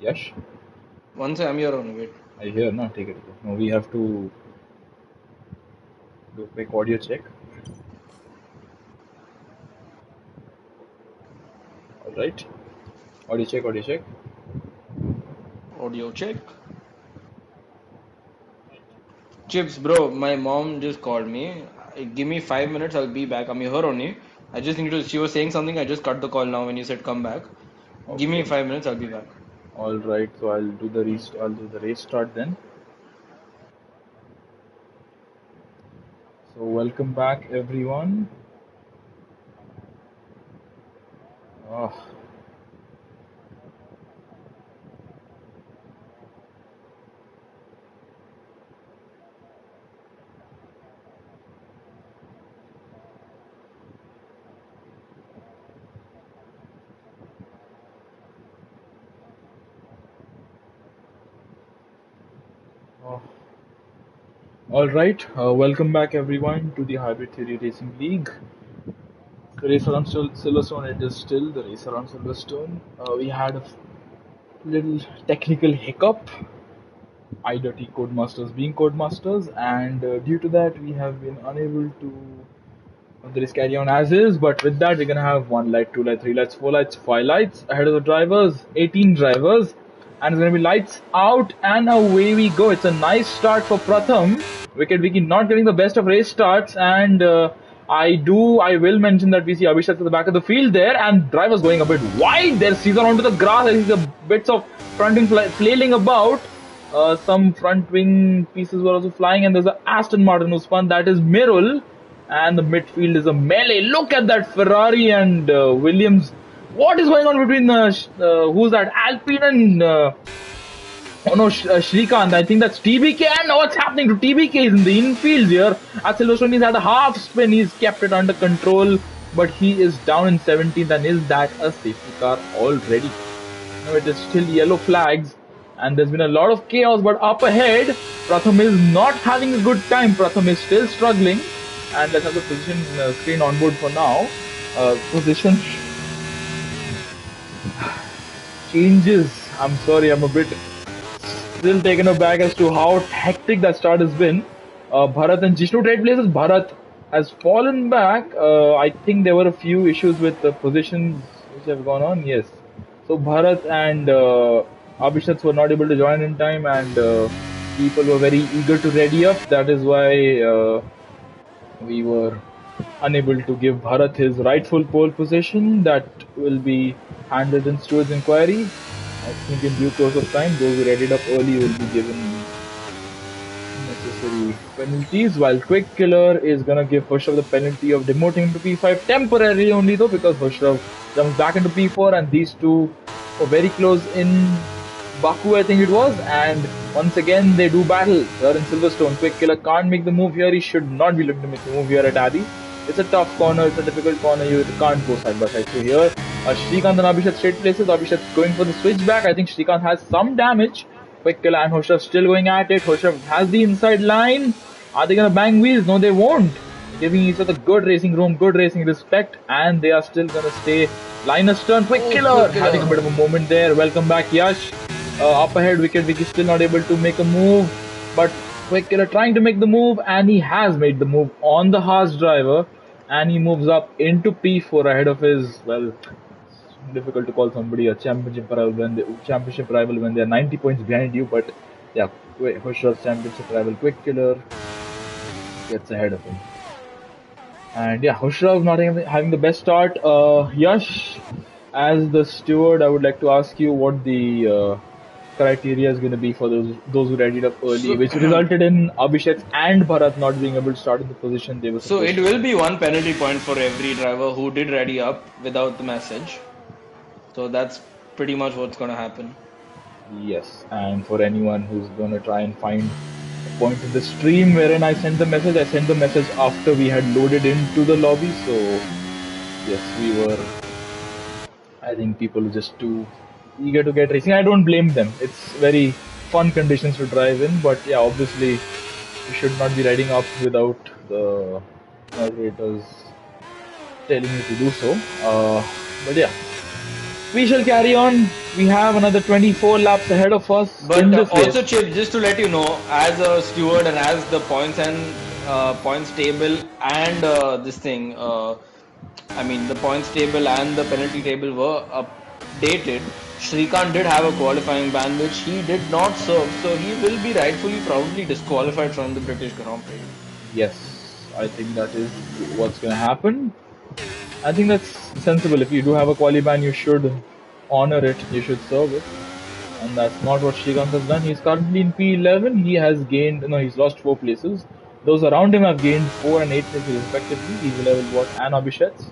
Yash, Once I'm here on wait. I hear. No, take it. No, we have to do a quick audio check. All right. Audio check. Audio check. Audio check. Chips, bro, my mom just called me. Give me 5 minutes, I'll be back. I'm here only. I just need to. She was saying something. I just cut the call now when you said come back. Give me Okay. 5 minutes, I'll be back. All right. So Hmm. I'll do the race start then. So welcome back, everyone. Oh, oh. All right. Welcome back, everyone, to the Hybrid Theory Racing League. The race around Silverstone. It is still the race around Silverstone. We had a little technical hiccup. IoT Codemasters being Codemasters, and due to that, we have been unable to the race carry on as is. But with that, we're gonna have one light, two lights, three lights, four lights, five lights ahead of the drivers, 18 drivers, and it's gonna be lights out, and away we go. It's a nice start for Pratham. Wicket Wiki not getting the best of race starts, and I will mention that we see Abhishek at the back of the field there, and drivers going a bit wide. There's Caesar onto the grass. I see the bits of front wing flailing about. Some front wing pieces were also flying, and there's a Aston Martin who spun. That is Mirul, and the midfield is a melee. Look at that Ferrari and Williams. What is going on between who's that? Alpine and oh no, Shrikant. I think that's TBK. And what's happening to TBK is in the infield here. At Silverstone, he's had a half spin. He's kept it under control, but he is down in 17th. And is that a safety car already? No, it is still yellow flags, and there's been a lot of chaos. But up ahead, Pratham is not having a good time. Pratham is still struggling, and let's have the position screen on board for now. Position changes. I'm sorry, I'm a bit still taken aback as to how hectic that start has been. Bharat and Jishnu trade places. Bharat has fallen back. I think there were a few issues with the positions which have gone on. Yes. So Bharat and Abhishek were not able to join in time, and people were very eager to ready up. That is why we were unable to give Bharat his rightful pole position. That will be handled in steward's inquiry. I think in due course of time, those who readied up early will be given necessary penalties, while Quick Killer is gonna give Hushrav the penalty of demoting him to P5 temporarily only though, because Hushrav jumps back into P4 and these two were very close in Baku, I think it was, and once again they do battle here in Silverstone. Quick Killer can't make the move here. He should not be looking to make the move here at Adi. It's a tough corner, it's a difficult corner, you can't go side by side. So here, Shrikant and Abhishek straight places. Abhishek going for the switchback. I think Shrikant has some damage. Quick Kill and Hoshav still going at it. Hoshav has the inside line. Are they gonna bang wheels? No, they won't. Giving each other good racing room, good racing respect, and they are still gonna stay line astern. Quick Oh, Killer quick having a bit killer. of a moment there. Welcome back, Yash. Up ahead, Wicket Vicky still not able to make a move, but Quick Killer trying to make the move, and he has made the move on the Haas driver, and he moves up into P4 ahead of his, well, difficult to call somebody a championship rival when they're 90 points behind you. But yeah, Hushrav's championship rival, Quick Killer, gets ahead of him. And yeah, Hushrav not having the best start. Yash, as the steward, I would like to ask you what the criteria is going to be for those who readied up early, So, which resulted in Abhishek and Bharat not being able to start in the position they were so supposed it to. will be one penalty point for every driver who did ready up without the message. So that's pretty much what's gonna happen. Yes, and for anyone who's gonna try and find a point in the stream wherein I sent the message after we had loaded into the lobby. So yes, we were. I think people were just too eager to get racing. I don't blame them. It's very fun conditions to drive in, but yeah, obviously you should not be riding up without the moderators telling you to do so. But yeah, We shall carry on. We have another 24 laps ahead of us in But this race. also, Chip, just to let you know, as a steward and as the points and points table and this thing, I mean, the points table and the penalty table were updated. Shrikant did have a qualifying ban, which he did not serve, so he will be rightfully, probably disqualified from the British Grand Prix. Yes, I think that is what's going to happen. I think that's sensible. If you do have a quali ban, you should honor it. You should serve it. And that's not what Srikanth has done. He's currently in P11. He has gained, no, he's lost 4 places. Those around him have gained 4 and 8 places respectively. He's level what? And Abhishek's.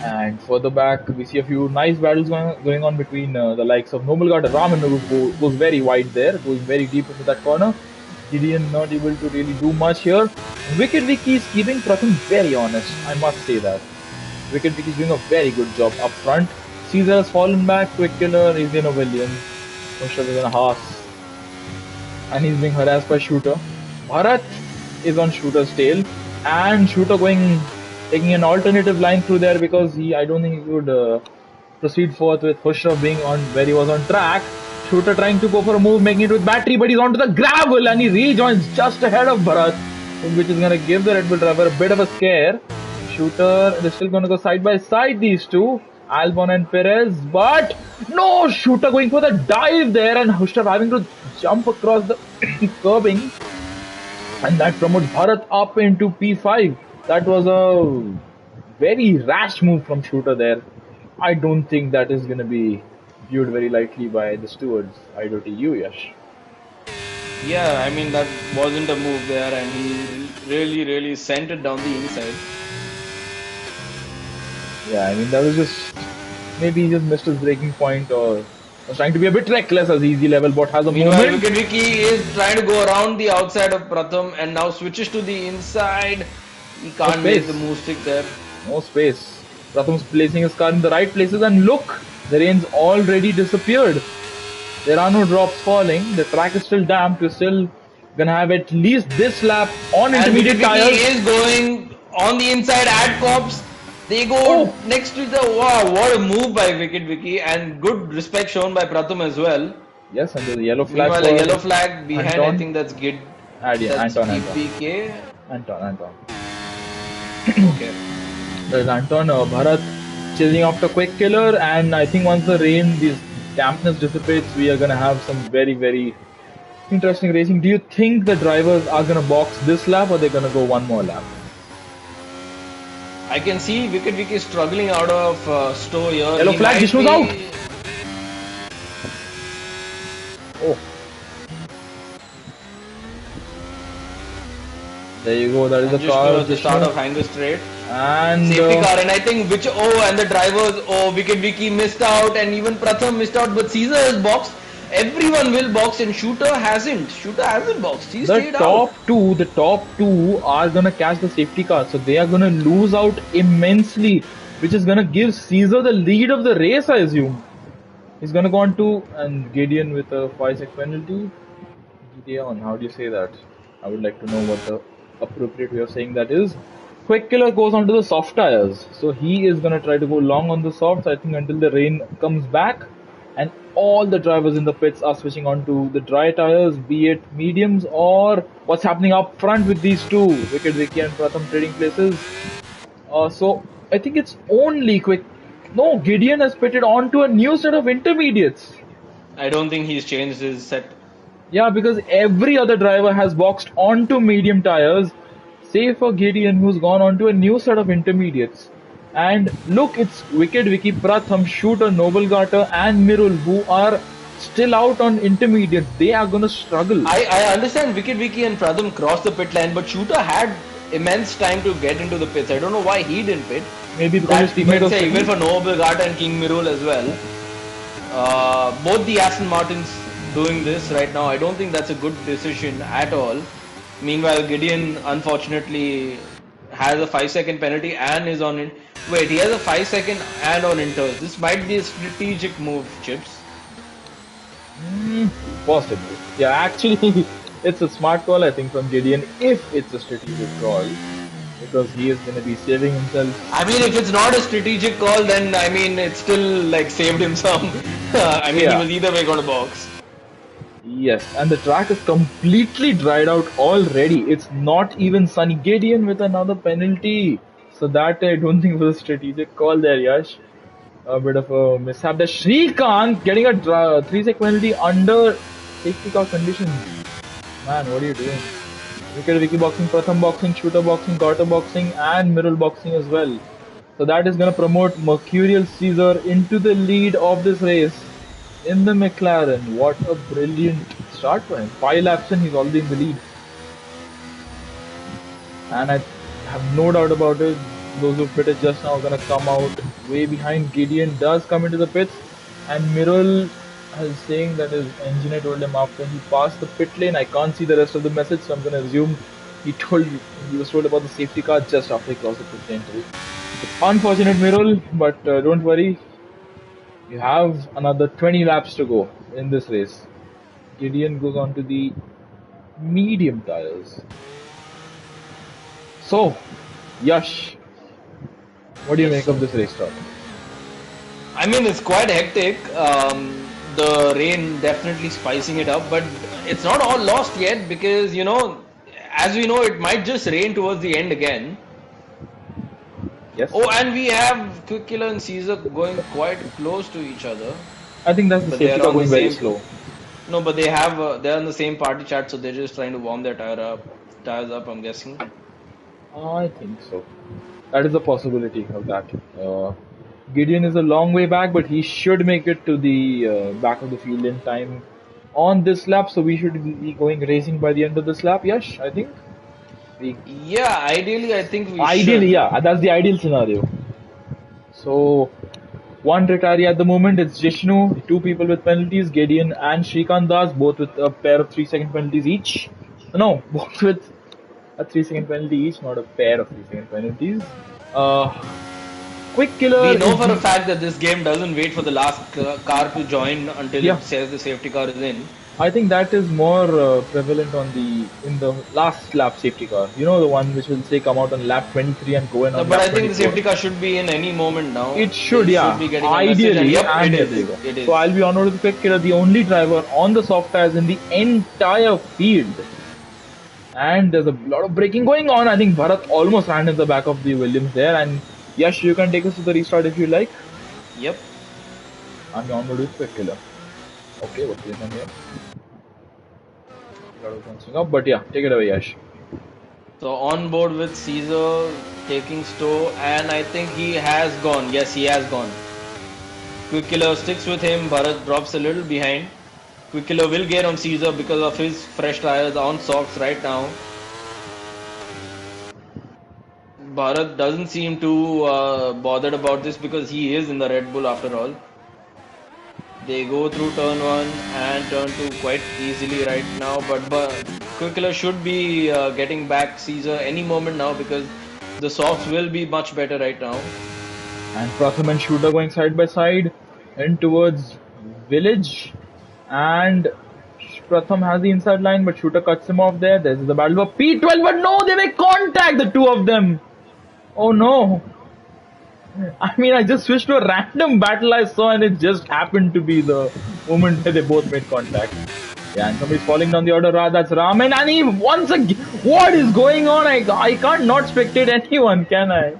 And further back, we see a few nice battles going on between the likes of Nobleguard and Raman, who goes very wide there, going very deep into that corner. Gideon not able to really do much here. Wicked Vicky is keeping Pratham very honest, I must say that. Wicked Vicky is doing a very good job up front. Caesar has fallen back, Quick Killer is in a Williams. Mushraf is in a Haas. And he's being harassed by Shooter. Bharat is on Shooter's tail. And Shooter taking an alternative line through there because I don't think he would proceed forth with Khusrav being on where he was on track. Shooter trying to go for a move, making it with battery, but he's onto the gravel and he rejoins just ahead of Bharat, which is going to give the Red Bull driver a bit of a scare. Shooter is still going to go side by side, these two, Albon and Perez, but no, Shooter going for the dive there and Khusrav having to jump across the curbing, and that promotes Bharat up into P5. That was a very rash move from Shooter there. I don't think that is going to be viewed very lightly by the stewards. I do to you, Yash. Yeah, I mean, that wasn't a move there, and he really sent it down the inside. Yeah, I mean, that was just. Maybe he just missed his breaking point or was trying to be a bit reckless as easy level bot has a Meanwhile, moment. Wicked Vicky is trying to go around the outside of Pratham and now switches to the inside. He can't make the move stick there. No space. Pratham's placing his car in the right places and look, the rain's already disappeared. There are no drops falling. The track is still damp. You're still gonna have at least this lap on intermediate tires. And Vicky is going on the inside at Cops. They go next to the wow, what a move by Wicked Vicky and good respect shown by Pratham as well. Yes, and there's a yellow flag. Meanwhile, a yellow flag behind, Anton. I think that's Gid. That's PK. Anton. Okay. There's Anton, Bharat chasing after Quick Killer, and I think once the rain, this dampness dissipates, we are gonna have some very interesting racing. Do you think the drivers are gonna box this lap or they're gonna go one more lap? I can see Wicked Vicky struggling out of Stowe here. Yellow flag, Vishnu's out! Oh. There you go, that is the car. The start of Hanger Straight. And safety car, and I think and the drivers, Wicked Vicky missed out, and even Pratham missed out, but Caesar has boxed. Everyone will box, and Shooter hasn't. Shooter hasn't boxed. He stayed out. The top two are gonna catch the safety car, so they are gonna lose out immensely, which is gonna give Caesar the lead of the race, I assume. He's gonna go on to and Gideon with a 5-6 penalty. Gideon, how do you say that? I would like to know what the appropriate way of saying that is. Quick Killer goes onto the soft tires, so he is gonna try to go long on the softs, I think, until the rain comes back. And all the drivers in the pits are switching on to the dry tires, be it mediums or what's happening up front with these two, Wicked Vicky and Pratham trading places. So I think it's only Gideon has pitted onto a new set of intermediates. I don't think he's changed his set. Yeah, because every other driver has boxed onto medium tires, save for Gideon, who's gone onto a new set of intermediates. And look, it's Wicked Vicky, Pratham, Shooter, Noblegarter and Mirul who are still out on intermediates. They are going to struggle. I understand Wicked Vicky and Pratham crossed the pit line, but Shooter had immense time to get into the pits. I don't know why he didn't pit. Maybe because his teammate was even for Noblegarter and King Mirul as well. Both the Aston Martins doing this right now. I don't think that's a good decision at all. Meanwhile, Gideon unfortunately has a 5-second penalty and is on it. Wait, he has a 5-second and on inters. This might be a strategic move, Chips. Possibly. Yeah, actually, it's a smart call, I think, from Gideon, if it's a strategic call. because he is going to be saving himself. I mean, if it's not a strategic call, then I mean, it still like saved him some. I mean, he Yeah, was either way going to box. yes, and the track is completely dried out already. It's not even sunny. Gideon with another penalty. So that I don't think was a strategic call there, Yash. A bit of a mishap. The Shrikant getting a 3-sec penalty under safety car conditions. Man, what are you doing? Wicket wiki boxing, Pratham boxing, shooter boxing, Gauta boxing, and Mirror boxing as well. So that is going to promote Mercurial Caesar into the lead of this race in the McLaren. What a brilliant start for him. 5 laps and he's already in the lead. And I have no doubt about it. Those who pitted just now are going to come out way behind. Gideon does come into the pits, and Mirul is saying that his engineer told him after he passed the pit lane. I can't see the rest of the message, so I'm going to assume he was told about the safety car just after he crossed the pit lane too. It's unfortunate, Mirul, but don't worry. You have another 20 laps to go in this race. Gideon goes on to the medium tires. So, Yash, what do you make of this race start? I mean, it's quite hectic. The rain definitely spicing it up, but it's not all lost yet because, you know, as we know, it might just rain towards the end again. Yes. Oh, and we have Quick Killer and Caesar going quite close to each other. I think that's the But safety they're car on the going very same. slow. No, but they're on the same party chat, so they're just trying to warm their tires up. I'm guessing. I think so. That is a possibility of that. Gideon is a long way back, but he should make it to the back of the field in time on this lap. So we should be going racing by the end of this lap. Yes, I think. Yeah, ideally, I think we Ideally, should. yeah, that's the ideal scenario. So one retiree at the moment. It's Jishnu. 2 people with penalties. Gideon and Shrikant Das, both with a pair of 3-second penalties each. No, both with a 3-second penalty each, not a pair of 3-second penalties. Quick Killer We know is for a the fact that this game doesn't wait for the last car to join until yeah. it says the safety car is in. I think that is more prevalent on the last lap safety car. You know, the one which will say come out on lap 23 and go in No, on but lap I think the 24. safety car should be in any moment now. It They should, should yeah. be getting a message. And Ideally, yep, and it there you is. go. It is. So I'll be honored with Quick Killer, the only driver on the soft tires in the entire field. And there's a lot of braking going on. I think Bharat almost ran in the back of the Williams there. And Yash, you can take us to the restart if you like. Yep. I'm on with Quick Killer. Okay, what's going on here? A lot of bouncing up, but yeah, take it away, Yash. So on board with Caesar taking Stowe, and I think he has gone. Yes, he has gone. Quick Killer sticks with him. Bharat drops a little behind. Quick Killer will get on Caesar because of his fresh tires on socks right now. Bharat doesn't seem too bothered about this because he is in the Red Bull after all. They go through turn 1 and turn 2 quite easily right now, but Quick Killer should be getting back Caesar any moment now because the softs will be much better right now. And Pratham and Shooter going side by side in towards Village. And Pratham has the inside line, but Shooter cuts him off there. There's the battle for P12, but no, they make contact, the two of them. Oh no. I mean, I just switched to a random battle I saw, and it just happened to be the moment where they both made contact. Yeah, and somebody's falling down the order. That's Raman, and he once again. What is going on? I can't not spectate anyone, can I?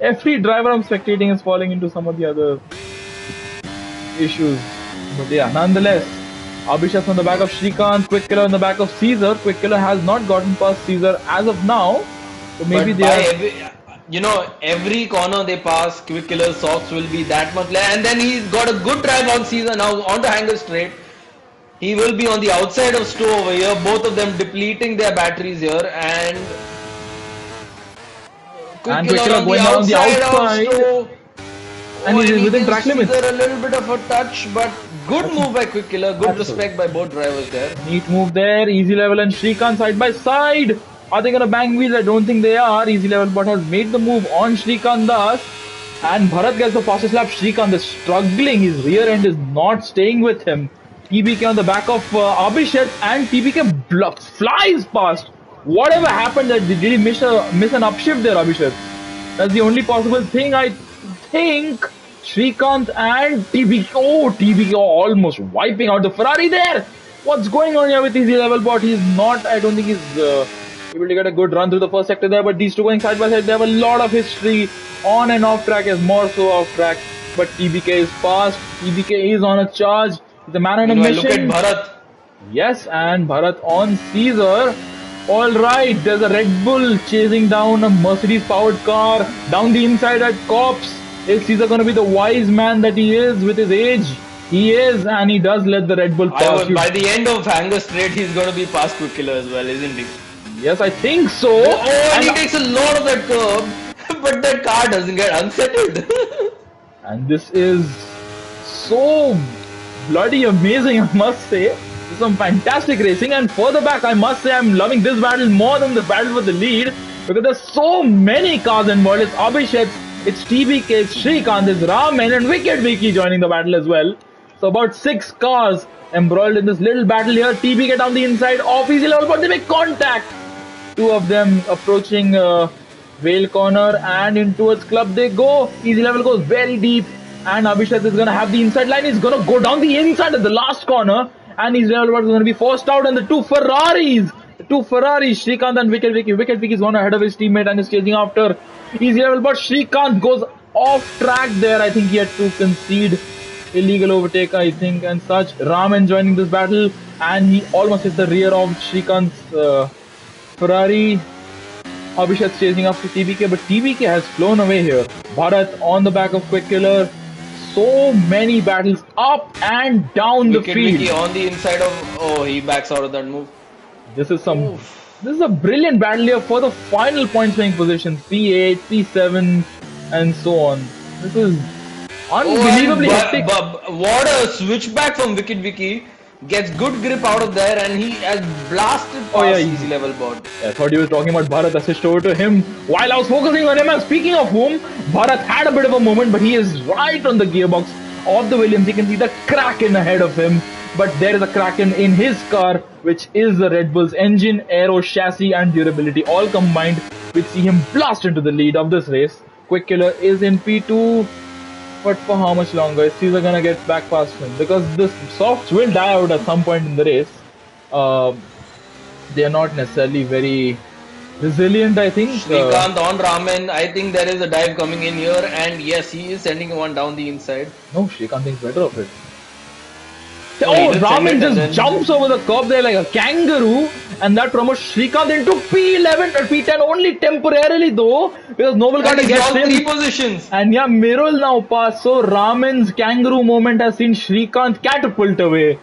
Every driver I'm spectating is falling into some of the other issues. But yeah, nonetheless, Abhishek's on the back of Shrikant, Quick Killer on the back of Caesar. Quick Killer has not gotten past Caesar as of now. So maybe But they by are. every corner they pass, Quick Killer socks will be that much less. And then he's got a good drive on Caesar now on the hanger straight. He will be on the outside of Stowe over here. Both of them depleting their batteries here, and Quick Killer on the outside of Stowe. And he's within track limits. Caesar a little bit of a touch, but good move by Quick Killer. Good respect by both drivers there. Neat move there. Easy Level and Shrikant side by side. Are they gonna bang wheels? I don't think they are. Easy Level but has made the move on Shrikant Das. And Bharat gets the fastest lap. Shrikant is struggling. His rear end is not staying with him. TBK on the back of Abhishek, and TBK flies past Whatever happened, that did he miss an upshift there, Abhishek? That's the only possible thing. I think Srikanth and TBK. Oh, TBK almost wiping out the Ferrari there. What's going on here with his level bot? He's not. I don't think he's able to get a good run through the first sector there. But these two going side by side, they have a lot of history on and off track, as more so off track. But TBK is fast. TBK is on a charge. The man on a mission. Look at Bharat. Yes, and Bharat on Caesar. Alright, there's a Red Bull chasing down a Mercedes powered car down the inside at Cops. Is Caesar going to be the wise man that he is with his age? He is, and he does let the Red Bull pass. By the end of Hanger Straight, he's going to be past Quick Killer as well, isn't he? Yes, I think so. Oh, and he takes a lot of that curb, but that car doesn't get unsettled. And this is so bloody amazing, I must say. Some fantastic racing, and further back, I must say I'm loving this battle more than the battle for the lead, because there's so many cars involved. It's Abhishek, it's TBK, it's Srikanth, it's Raman, and Wicked Vicky joining the battle as well. So about 6 cars embroiled in this little battle here. TBK down the inside, off easy level, but they make contact. 2 of them approaching Vale corner, and in towards club they go. Easy level goes very deep, and Abhishek is going to have the inside line. He's going to go down the inside at the last corner. And his level is going to be forced out, and the 2 Ferraris, Srikanth and Wicked Vicky. Wicked Vicky is one ahead of his teammate and is chasing after. Easy level, but Srikanth goes off track there. I think he had to concede illegal overtake, I think, and such. Raman joining this battle, and he almost hits the rear of Srikanth's Ferrari. Abhishek's chasing after TBK, but TBK has flown away here. Bharat on the back of Quick Killer. So many battles up and down the field. Vicky on the inside of. Oh, he backs out of that move. This is a brilliant battle here for the final point swing positions. P8, P7, and so on. This is unbelievably hectic. What a switchback from Wicked Vicky. Gets good grip out of there, and he has blasted past easy level board. I thought you were talking about Bharat. I switched over to him while I was focusing on him. And speaking of whom, Bharat had a bit of a moment, but he is right on the gearbox of the Williams. You can see the Kraken ahead of him, but there is a Kraken in his car, which is the Red Bull's engine, aero, chassis, and durability all combined, which see him blast into the lead of this race. Quick Killer is in P2. But for how much longer? Is Caesar gonna get back past him? Because the softs will die out at some point in the race. They are not necessarily very resilient, I think. Srikanth on Raman. I think there is a dive coming in here, and yes, he is sending one down the inside. No, Srikanth thinks better of it. Oh, Raman just jumps over the curb there like a kangaroo, and that promotes Srikanth into P11 or P10 only temporarily though, because Noble got to get him. 3 positions. And yeah, Mirul now passed, so Raman's kangaroo moment has seen Srikanth catapult away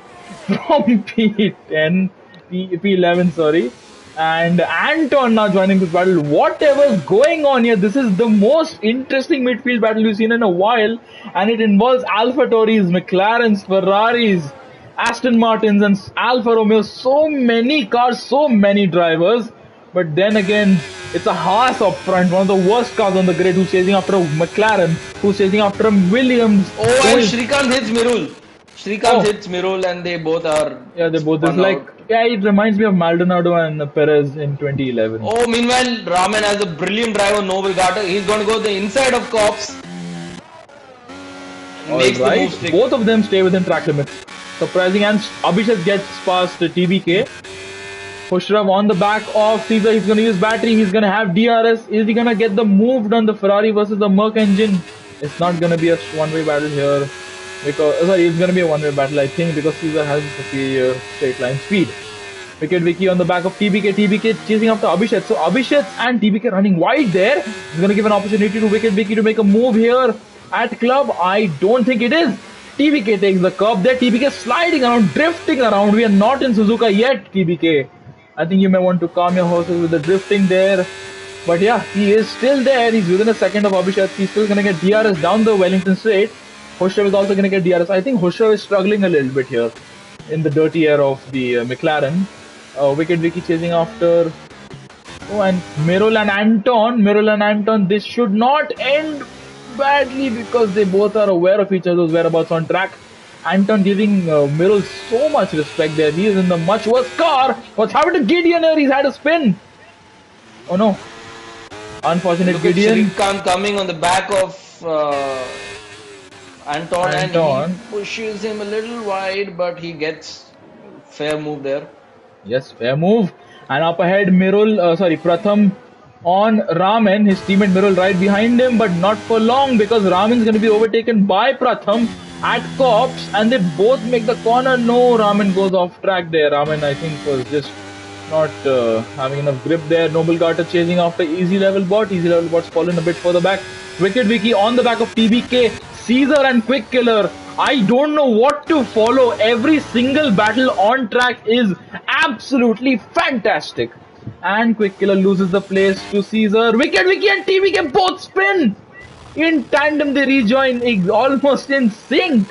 from P10, P11, sorry. And Anton now joining this battle. Whatever's going on here, this is the most interesting midfield battle we've seen in a while, and it involves AlphaTauris, McLarens, Ferraris, Aston Martins, and Alfa Romeo. So many cars, so many drivers. But then again, it's a Haas up front, one of the worst cars on the grid, who's chasing after a McLaren, who's chasing after a Williams. Oh, and Srikanth hits Mirul. Srikanth hits Mirul, and they both are. Yeah, they both. It's like, yeah, it reminds me of Maldonado and Perez in 2011. Oh, meanwhile, Raman has a brilliant driver, Noble Gata. He's going to go the inside of Cops. Alright, both of them stay within track limits. Surprising, and Abhishek gets past TBK. Khosrav on the back of Caesar. He's going to use battery. He's going to have DRS. Is he going to get the move on the Ferrari versus the Merc engine? It's not going to be a one-way battle here. Because it's going to be a one-way battle, I think, because Caesar has superior straight line speed. Wicked Vicky on the back of TBK. TBK chasing after Abhishek. So Abhishek and TBK running wide there. He's going to give an opportunity to Wicked Vicky to make a move here at club. I don't think it is. TBK takes the curb there. TBK sliding around, drifting around. We are not in Suzuka yet, TBK. I think you may want to calm your horses with the drifting there. But yeah, he is still there. He's within a second of Abhishek. He's still going to get DRS down the Wellington straight. Khosrav is also going to get DRS. I think Khosrav is struggling a little bit here in the dirty air of the McLaren. Wicked Vicky chasing after. Oh, and Mirul and Anton. This should not end badly because they both are aware of each other's whereabouts on track. Anton giving Mirul so much respect there. He is in the much worse car. What's happened to Gideon here? He's had a spin. Oh no. Unfortunate Look at Gideon. Shrikant coming on the back of Anton, and he Anton. pushes him a little wide, but he gets fair move there. Yes, fair move. And up ahead, Pratham on Raman. His teammate Mirul right behind him, but not for long because Raman's going to be overtaken by Pratham at Cops, and they both make the corner. No, Raman goes off track there. Raman, I think, was just not having enough grip there. Noble Carter chasing after Easy Level Bot. Easy Level Bot's fallen a bit further back. Wicked Vicky on the back of TBK. Caesar and Quick Killer. I don't know what to follow. Every single battle on track is absolutely fantastic. And Quick Killer loses the place to Caesar. Wicked Vicky and TBK both spin. In tandem, they rejoin almost in sync.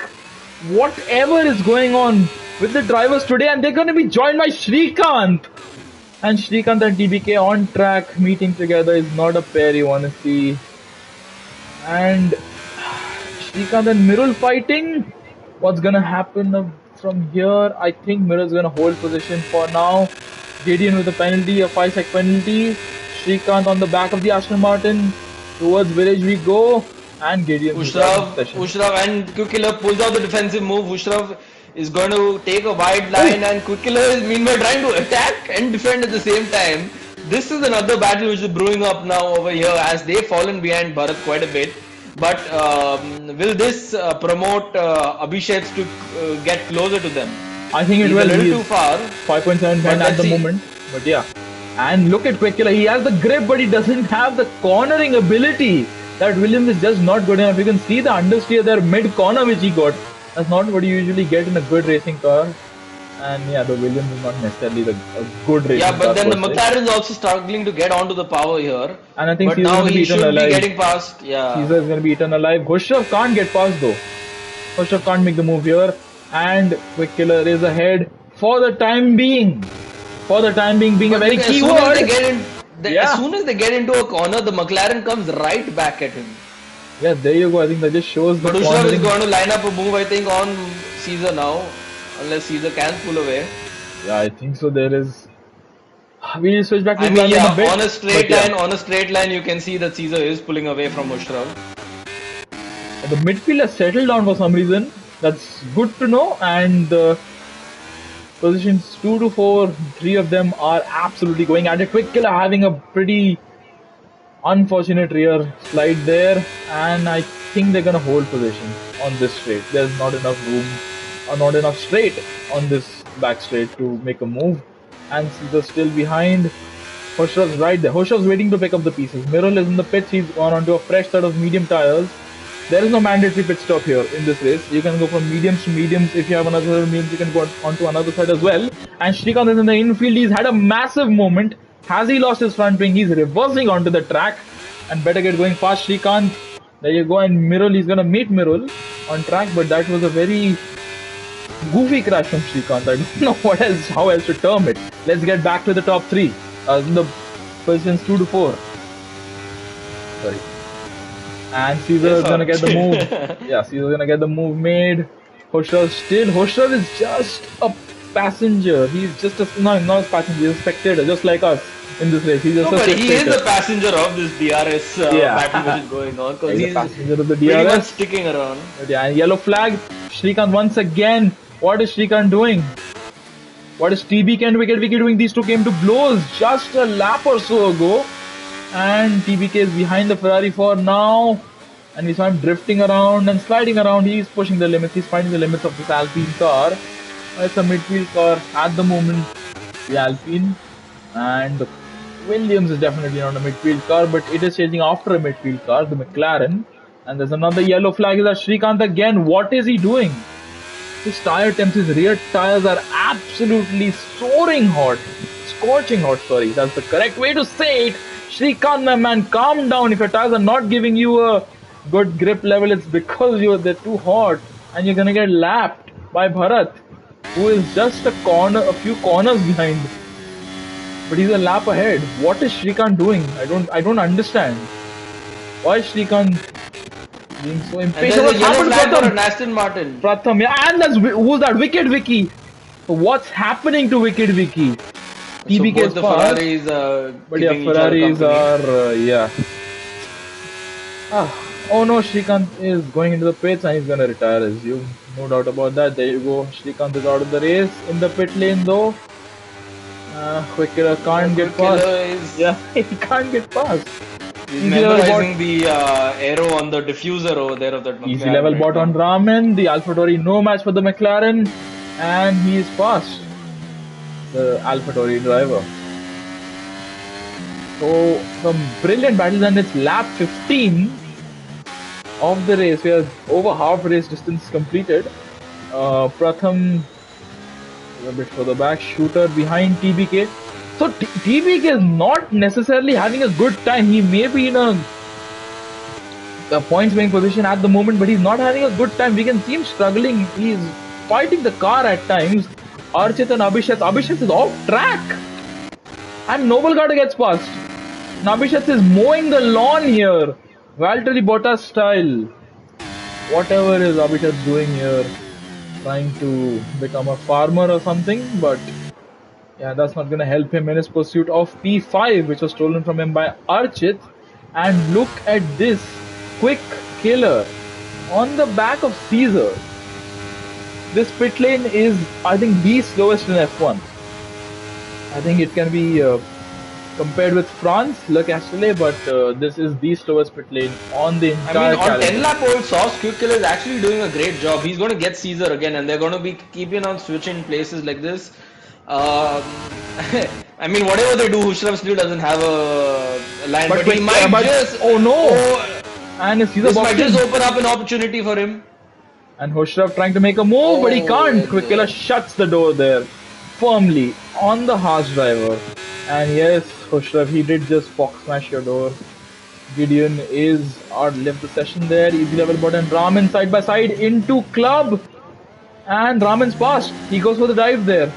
Whatever is going on with the drivers today, and they're going to be joined by Shrikant. And Shrikant and TBK on track meeting together is not a pair you want to see. And Shrikant and Mirul fighting. What's gonna happen from here? I think Mirul's gonna hold position for now. Gideon with a penalty, a 5-sec penalty. Shrikant on the back of the Aston Martin. Towards village we go. And Gideon. Ushrav and Quick Killer pulls out the defensive move. Ushrav is going to take a wide line, and Quick Killer is meanwhile trying to attack and defend at the same time. This is another battle which is brewing up now over here as they've fallen behind Bharat quite a bit. But will this promote Abhishek to get closer to them? I think it will. He's a little too far. 5.7 at the moment. But yeah. And look at Quick Killer. He has the grip, but he doesn't have the cornering ability. That Williams is just not good enough. You can see the understeer there mid corner which he got. That's not what you usually get in a good racing car. And yeah, the Williams is not necessarily a good racing car. Yeah, but then the McLaren is also struggling to get onto the power here. And I think but now he should be getting past. Yeah. Caesar is going to be eaten alive. Khosrow can't get past though. Khosrow can't make the move here. And Quick Killer is ahead for the time being. For the time being a very key word. As soon as they get into a corner, the McLaren comes right back at him. Yeah, there you go. I think that just shows the Ushrav is going to line up a move, I think, on Caesar now. Unless Caesar can pull away. Yeah, I think so. There is. We'll switch back to a bit. On a straight line, you can see that Caesar is pulling away from Ushrav. The midfield has settled down for some reason. That's good to know. And positions 2 to 4, 3 of them are absolutely going at it. Quick Killer having a pretty unfortunate rear slide there, and I think they're gonna hold position on this straight. There's not enough room or not enough straight on this back straight to make a move, and Caesar's still behind. Khosrow's right there. Khosrow's waiting to pick up the pieces. Mirul is in the pits. He's gone onto a fresh set of medium tires. There is no mandatory pit stop here in this race. You can go from mediums to mediums. If you have another mediums, you can go onto another side as well. And Shrikant is in the infield. He's had a massive moment. Has he lost his front wing? He's reversing onto the track and better get going fast. Shrikant, there you go. And Mirul, he's gonna meet Mirul on track, but that was a very goofy crash from Shrikant. I don't know how else to term it. Let's get back to the top 3. In the positions 2 to 4. Sorry. And Caesar is gonna get the move. Yeah, Caesar gonna get the move made. Khosrow is just a passenger. He's just not a passenger. He's a spectator, just like us in this race. He's just but he is the passenger of this DRS battle which is going on, because he's passenger of the DRS. Pretty much sticking around. But yeah, and yellow flag. Shrikant once again. What is Shrikant doing? What is TBK and Wicked Vicky doing? These two came to blows just a lap or so ago. And TBK is behind the Ferrari for now. And we saw him drifting around and sliding around. He's pushing the limits. He's finding the limits of this Alpine car. It's a midfield car at the moment, the Alpine. And the Williams is definitely not a midfield car, but it is chasing after a midfield car, the McLaren. And there's another yellow flag. Is that Shrikant again? What is he doing? His tire temps, his rear tires are absolutely soaring hot. Scorching hot, sorry. That's the correct way to say it. Shrikant, my man, calm down. If your tires are not giving you a good grip level, it's because they're too hot. And you're gonna get lapped by Bharat, who is just a few corners behind. But he's a lap ahead. What is Shrikant doing? I don't understand. Why is Shrikant being so impatient? What's happened to Aston Martin? Pratham, yeah, and who's that? Wicked Vicky. What's happening to Wicked Vicky? TBK both is the fast, Ferraris but yeah, keeping each other Ferraris company. are yeah. Oh no, Shrikant is going into the pits and he's gonna retire as you. No doubt about that. There you go. Shrikant is out of the race in the pit lane though. Quick killer Yeah, can't get Quick past. Killer is Yeah, he can't get past. he's Easy level bot. memorizing the arrow on the diffuser over there of that Easy McLaren level right bot on now. Raman. The AlphaTauri no match for the McLaren, and he is fast. The AlphaTauri driver. So some brilliant battles, and it's lap 15 of the race. We are over half race distance completed. Pratham a bit further back, shooter behind TBK. So TBK is not necessarily having a good time. He may be in a points winning position at the moment, but he's not having a good time. We can see him struggling. He's fighting the car at times. Archit and Abhishek. Abhishek is off track. And Noble Gada gets past. And Abhishek is mowing the lawn here. Valtteri Bottas style. Whatever is Abhishek doing here. Trying to become a farmer or something. But yeah, that's not going to help him in his pursuit of P5, which was stolen from him by Archit. And look at this quick killer on the back of Caesar. This pit lane is, I think, the slowest in F1. I think it can be compared with France, Le Castellet, but this is the slowest pit lane on the I mean, entire on 10 calendar. lap old Sauce, Quick Killer is actually doing a great job. He's going to get Caesar again, and they're going to be keeping on switching places like this. I mean, whatever they do, Hushram still doesn't have a line, but he might just. Oh no! Oh, And Caesar this might boxing. just open up an opportunity for him. And Hoshraf trying to make a move, but he can't. and, Quick Killer shuts the door there firmly on the Haas driver. And yes, Hoshraf, he did just fox smash your door. Gideon is out, left the session there. Easy level button. Raman side by side into club. And Raman's passed. He goes for the dive there.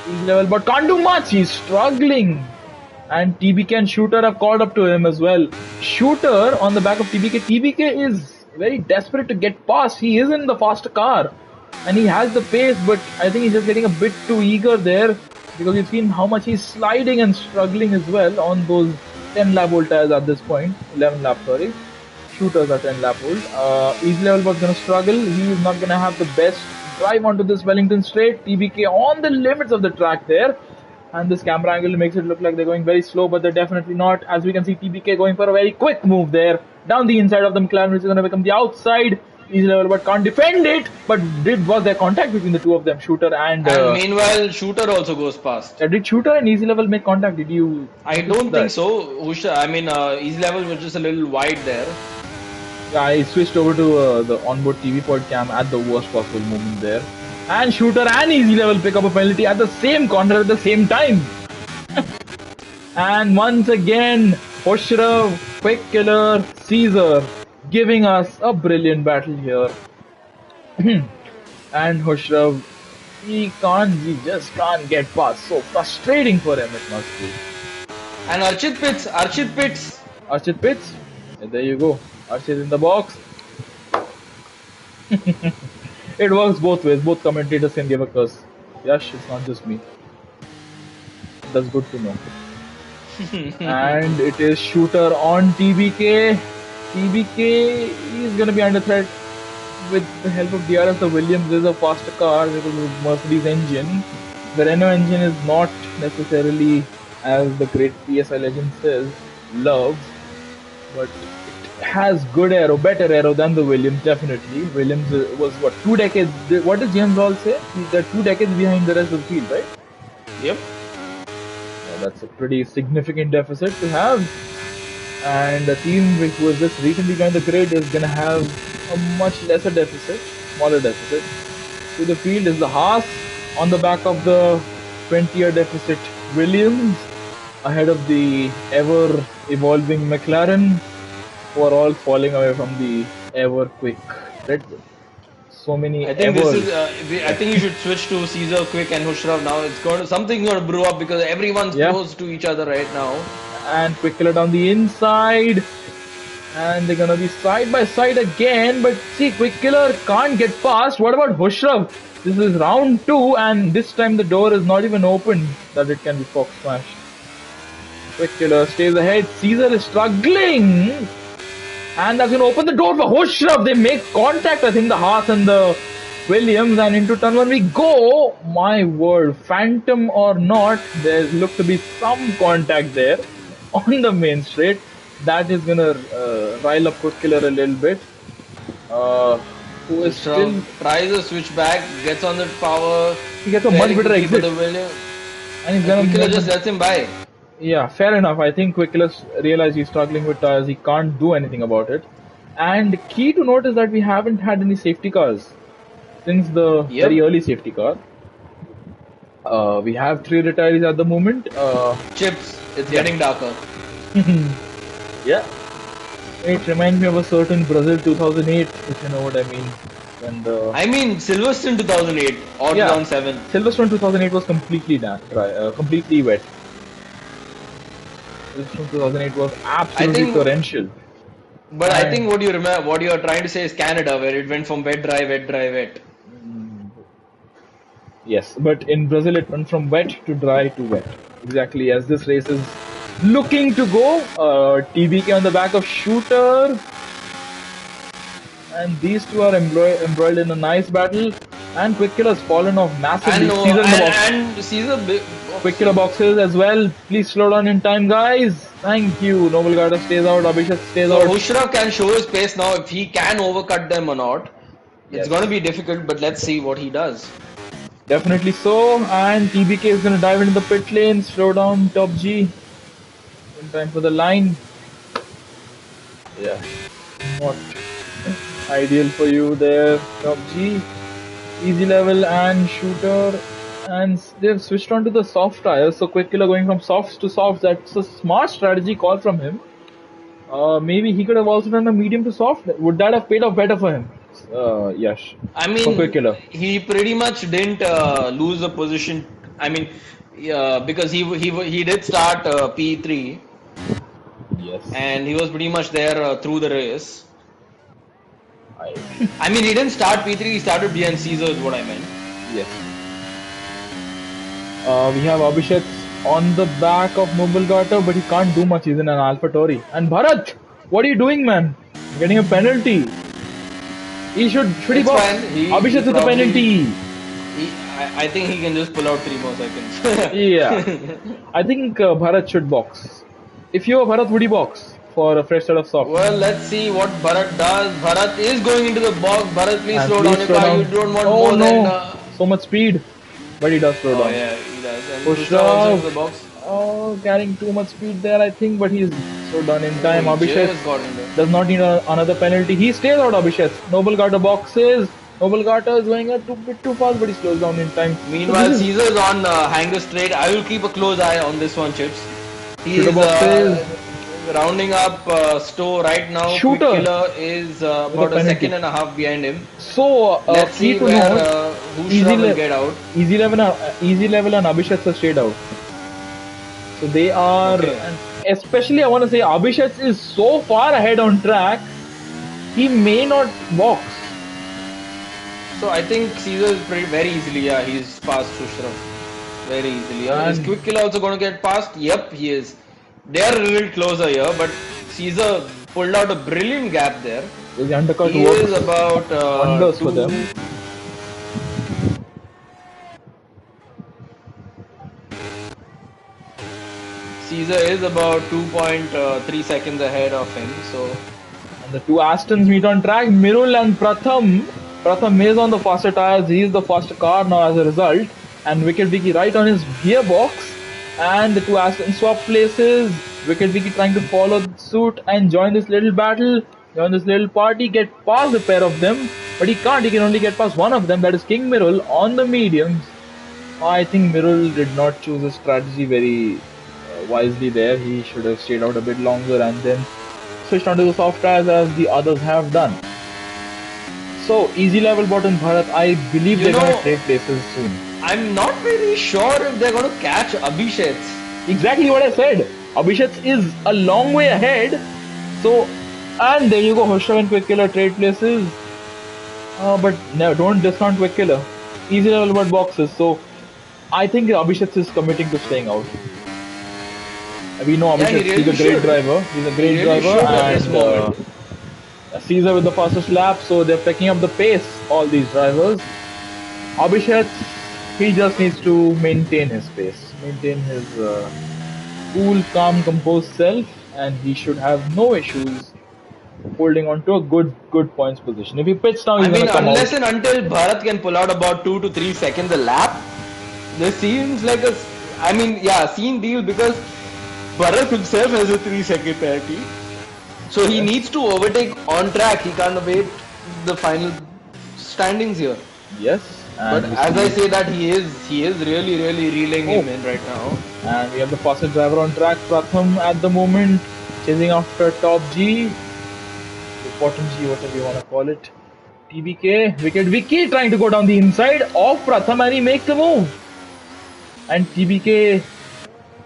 Easy level but can't do much. He's struggling. And TBK and Shooter have called up to him as well. Shooter on the back of TBK. TBK is very desperate to get past. He is in the faster car. And he has the pace, but I think he's just getting a bit too eager there. Because you've seen how much he's sliding and struggling as well on those 10 lap old tires at this point. 11 lap, sorry. Shooters are 10 lap old. Easy level was going to struggle. He is not going to have the best drive onto this Wellington straight. TBK on the limits of the track there. And this camera angle makes it look like they're going very slow, but they're definitely not. As we can see, TBK going for a very quick move there. Down the inside of the McLaren, which is going to become the outside. Easy level, but can't defend it. But was there contact between the two of them, Shooter and... meanwhile, Shooter also goes past. Did Shooter and Easy Level make contact? Did you... I don't think so. Easy Level was just a little wide there. Yeah, I switched over to the onboard TV pod cam at the worst possible moment there. And Shooter and Easy Level pick up a penalty at the same corner at the same time. And once again, Hoshraf, Quick Killer, Caesar giving us a brilliant battle here. And Hoshraf, he just can't get past. So frustrating for him, it must be. And Archit pits. Archit pits. Yeah, there you go. Archit in the box. It works both ways. Both commentators can give a curse. Yash, it's not just me. That's good to know. And it is Shooter on TBK. TBK is going to be under threat with the help of DRS. The Williams is a faster car because of the Mercedes engine. The Renault engine is not necessarily, as the great PSI legend says, loves, but it has good aero, better aero than the Williams, definitely. Williams was, what, 2 decades, what does James Hall say? They're 2 decades behind the rest of the field, right? Yep. That's a pretty significant deficit to have. And the team which was just recently joined the grid is going to have a much lesser deficit, smaller deficit. To the field is the Haas on the back of the 20-year deficit Williams, ahead of the ever-evolving McLaren, who are all falling away from the ever-quick Red Bull. So many. I think I think you should switch to Caesar, Quick, and Hoshraf now. Something's going to brew up because everyone's close to each other right now. And Quick Killer down the inside. And they're gonna be side by side again, but see, Quick Killer can't get past. What about Hushrav? This is round 2, and this time the door is not even open that it can be Fox smashed. Quick Killer stays ahead. Caesar is struggling, and that's gonna open the door for Hushrav. They make contact, I think, the Haas and the Williams, and into turn 1 we go. My word, Phantom or not, there's look to be some contact there on the main straight. That is gonna rile up Quick Killer a little bit. Who is still tries a switch back, gets on the power. He gets a much better exit. And he's gonna Quick Killer just lets him by. Yeah, fair enough. I think Quick Killer realized he's struggling with tires. He can't do anything about it. And key to note is that we haven't had any safety cars since the very early safety car. We have 3 retirees at the moment. Chips, it's getting darker. Yeah. It reminds me of a certain Brazil 2008, if you know what I mean. When I mean Silverstone 2008 or 2007. Silverstone 2008 was completely dry, completely wet. Silverstone 2008 was absolutely torrential. But I think what you are trying to say is Canada, where it went from wet, dry, wet, dry, wet. Yes, but in Brazil it went from wet to dry to wet. Exactly as this race is looking to go. TBK on the back of Shooter. And these two are embroiled in a nice battle. And Quick Killer's fallen off massively. And Caesar Quick Killer boxes as well. Please slow down in time, guys. Thank you. Noble Garda stays out. Abhishek stays out. Hushrav can show his pace now if he can overcut them or not. It's going to be difficult, but let's see what he does. Definitely so. And TBK is going to dive into the pit lane. Slow down, Top G. In time for the line. Yeah. Not ideal for you there, Top G. Easy level and Shooter. And they've switched on to the soft tires. So Quick Killer going from softs to softs. That's a smart strategy call from him. Maybe he could have also done a medium to soft. Would that have paid off better for him? Yes. I mean, Quick Killer. He pretty much didn't lose the position. I mean, because he did start P3. Yes. And he was pretty much there through the race. I mean, he didn't start P3. He started behind Caesar is what I meant. Yes. We have Abhishek on the back of Noble Garter, but he can't do much. He's in an Alpha Tauri. And Bharat, what are you doing, man? You're getting a penalty. He should he box? Abhishek with a penalty. I think he can just pull out 3 more seconds. Yeah. I think Bharat should box. If you were Bharat, would he box for a fresh set of soft? Well, let's see what Bharat does. Bharat is going into the box. Bharat, please slow down your car. You don't want more than... So much speed. But he does slow down. Oh yeah, he does. And Hushrav. the box. Oh, carrying too much speed there, I think, but he's so done in time. Abhishek does not need another penalty. He stays out, Abhishek. Noble Garter boxes. Noble Garter is going a bit too fast, but he slows down in time. Meanwhile, Caesar is on hanger straight. I will keep a close eye on this one, Chips. He is rounding up Stowe right now. Shooter. Quick Killer is about a second and a half behind him. So, let's see where Hushrav will get out. Easy level and Abhishek are straight out. So they are, and especially I want to say Abhishek is so far ahead on track, he may not box. So I think Caesar is very easily, he's past Hushrav. Very easily. Is Quick Killer also going to get past? Yep, he is. They are a little closer here, but Caesar pulled out a brilliant gap there. The undercut he is about wonders for them. Caesar is about 2.3 seconds ahead of him. So, and the two Astons meet on track. Mirul and Pratham. Pratham is on the faster tires. He is the faster car now as a result. And Wicked Vicky right on his gearbox. And the two Astons swap places. Wicked Vicky trying to follow suit and join this little battle. Join this little party. Get past the pair of them. But he can't. He can only get past one of them. That is King Mirul on the mediums. I think Mirul did not choose a strategy very wisely there. He should have stayed out a bit longer and then switched onto the soft tires as the others have done. So, easy level bottom Bharat, I believe they're going to trade places soon. I'm not very sure if they're going to catch Abhishek. Exactly what I said. Abhishek is a long way ahead. So, And there you go, Hoshrav and Quick Killer trade places. But no, don't discount Quick Killer. Easy level bird boxes. So I think Abhishek is committing to staying out. We know Yeah, he Abhishek, he's really a great should. driver. He's a He great really driver, should at this and moment. Caesar with the fastest lap, so they're picking up the pace, all these drivers. Abhishek, he just needs to maintain his pace, maintain his cool, calm, composed self, and he should have no issues holding on to a good points position. If he pits now, I he's mean, gonna come out. unless and until Bharat can pull out about 2 to 3 seconds a lap, this seems like a, I mean, yeah, scene deal because Bharat himself has a 3-second penalty. So he Yes. needs to overtake on track. He can't await the final standings here. Yes, But and we as I see. say that he is really reeling Oh, him in right now. and we have the fastest driver on track, Pratham, at the moment, chasing after top G, bottom G, whatever you want to call it. TBK, Wicked Vicky trying to go down the inside of Pratham, and he makes a move. And TBK,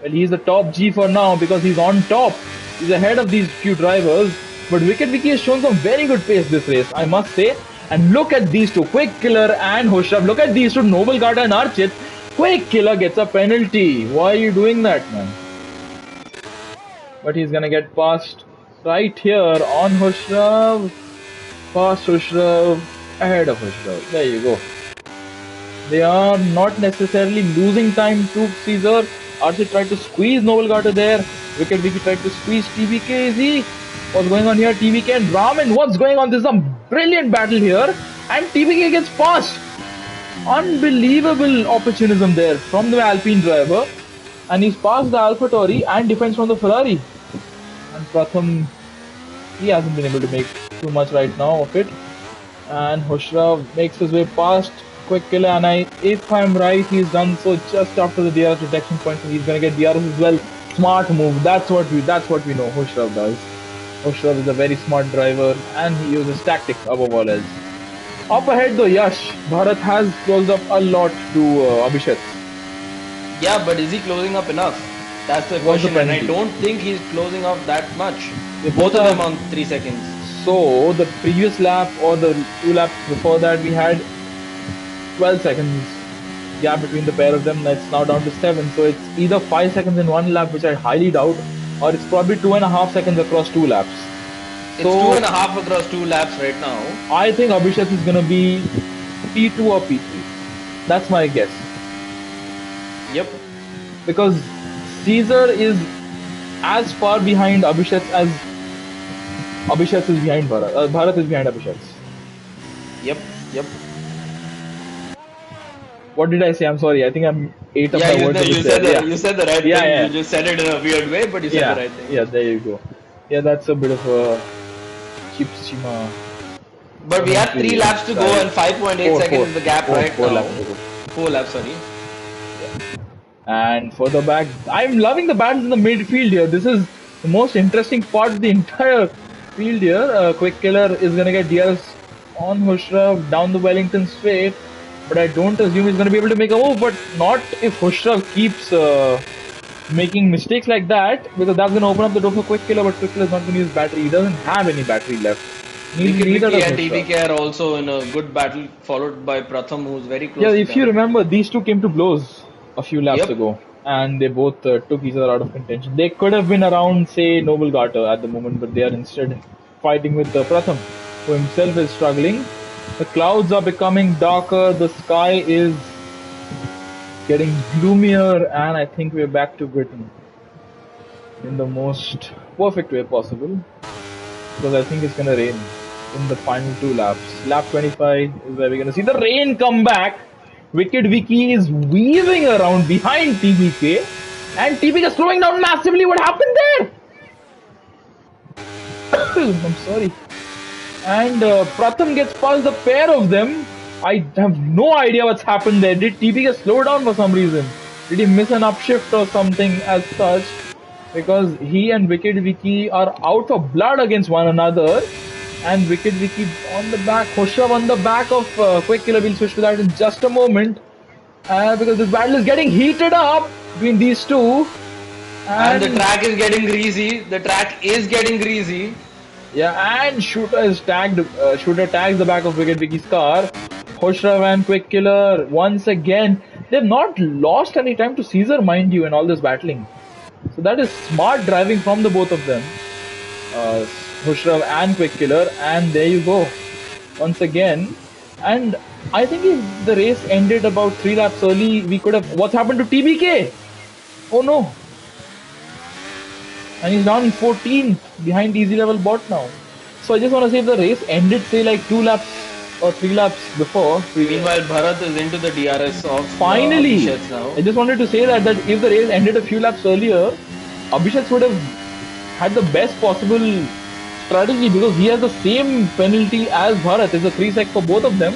well, he's the top G for now because he's on top. He's ahead of these few drivers. But Wicked Vicky has shown some very good pace this race, I must say. And look at these two, Quick Killer and Hoshav. Look at these two, Noble Gata and Archit. Quick Killer gets a penalty. Why are you doing that, man? But he's gonna get past right here on Hoshav. Past Hoshav, ahead of Hoshav. There you go. They are not necessarily losing time to Caesar. Archie tried to squeeze Noble Gata there. Wicked Vicky tried to squeeze TBK. Is he? What's going on here? TBK and Raman. What's going on? This is a brilliant battle here. And TBK gets past. Unbelievable opportunism there from the Alpine driver. And he's past the AlphaTauri and defense from the Ferrari. And Pratham, he hasn't been able to make too much right now of it. And Hoshrav makes his way past Quick Killer, and if I'm right, he's done so just after the DRS detection point, so he's gonna get DRS as well. Smart move. That's what we know. Hoshrav does. Hoshrav is a very smart driver, and he uses tactics above all else. Up ahead though, Yash, Bharat has closed up a lot to Abhishek. Yeah, but is he closing up enough? That's the What's the question, and I penalty? don't think he's closing up that much. They Both both of them have. on 3 seconds. So the previous lap or the 2 laps before that, we had 12 seconds gap between the pair of them. It's now down to 7. So it's either 5 seconds in one lap, which I highly doubt, or it's probably 2.5 seconds across 2 laps. It's 2.5 across 2 laps right now. I think Abhishek is going to be P2 or P3. That's my guess. Yep. Because Caesar is as far behind Abhishek as Abhishek is behind Bharat. Bharat is behind Abhishek. Yep. What did I say? I'm sorry. I think I'm ate up Yeah, my words. you said the right thing. Yeah. You just said it in a weird way, but you said the right thing. Yeah, there you go. Yeah, that's a bit of a cheap schema. But we have 3 laps to go and 5.8 seconds is the gap right now. 4 laps to go. 4 laps, sorry. And further back, I'm loving the battles in the midfield here. This is the most interesting part of the entire field here. Quick Killer is going to get DRS on Hoshrav down the Wellington straight. But I don't assume he's going to be able to make a move. But not if Hoshrav keeps making mistakes like that. Because that's going to open up the door for Quick Killer. But Quick Killer is not going to use battery. He doesn't have any battery left. Vicky and TBK are also in a good battle, followed by Pratham, who's very close. Yeah, if you remember, these two came to blows a few laps ago, and they both took each other out of contention. They could have been around, say, Noble Gata at the moment, but they are instead fighting with Pratham, who himself is struggling. The clouds are becoming darker, the sky is getting gloomier, and I think we're back to Britain in the most perfect way possible, because I think it's going to rain in the final 2 laps. Lap 25 is where we're going to see the rain come back. Wicked Vicky is weaving around behind TBK, and TBK is slowing down massively. What happened there? I'm sorry. And Pratham gets past the pair of them. I have no idea what's happened there. Did TBK slow down for some reason? Did he miss an upshift or something as such? Because he and Wicked Vicky are out for blood against one another. And Wicked Vicky on the back, Hoshav on the back of Quick Killer. We'll switch to that in just a moment. Because this battle is getting heated up between these two. And the track is getting greasy. Yeah, and Shooter is tagged. Shooter tags the back of Wicket Vicky's car. Khosrav and Quick Killer once again. They've not lost any time to Caesar, mind you, in all this battling. So that is smart driving from the both of them, uh, Khosrav and Quick Killer. And there you go, once again. And I think if the race ended about 3 laps early, we could have. What's happened to TBK? Oh no! And he's down 14 behind easy level bot now. So I just want to say if the race ended say like 2 laps or 3 laps before. Meanwhile, Bharat is into the DRS of Finally, Abhishek now. I just wanted to say that if the race ended a few laps earlier, Abhishek would have had the best possible strategy because he has the same penalty as Bharat. It's a 3 sec for both of them.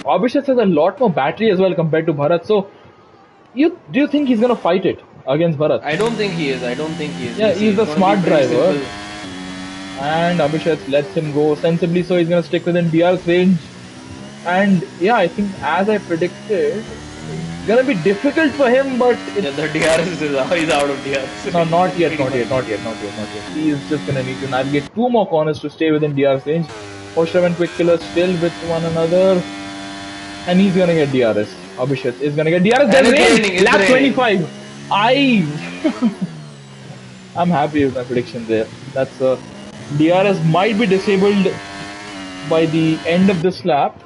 Abhishek has a lot more battery as well compared to Bharat. So, do you think he's gonna fight it against Bharat? I don't think he is. I don't think he is. Yeah, he's the gonna smart be pretty driver. simple. And Abhishek lets him go sensibly, so he's gonna stick within DR's range. And yeah, I think as I predicted, it's gonna be difficult for him, but Yeah, the DRS he's out of DRS. no, not yet. He's just gonna need to navigate 2 more corners to stay within DR's range. Khosrav and Quick Killer still with one another, and he's gonna get DRS. Abhishek is gonna get DRS. Then rain, lap 25. I'm happy with my prediction there. That's DRS might be disabled by the end of this lap.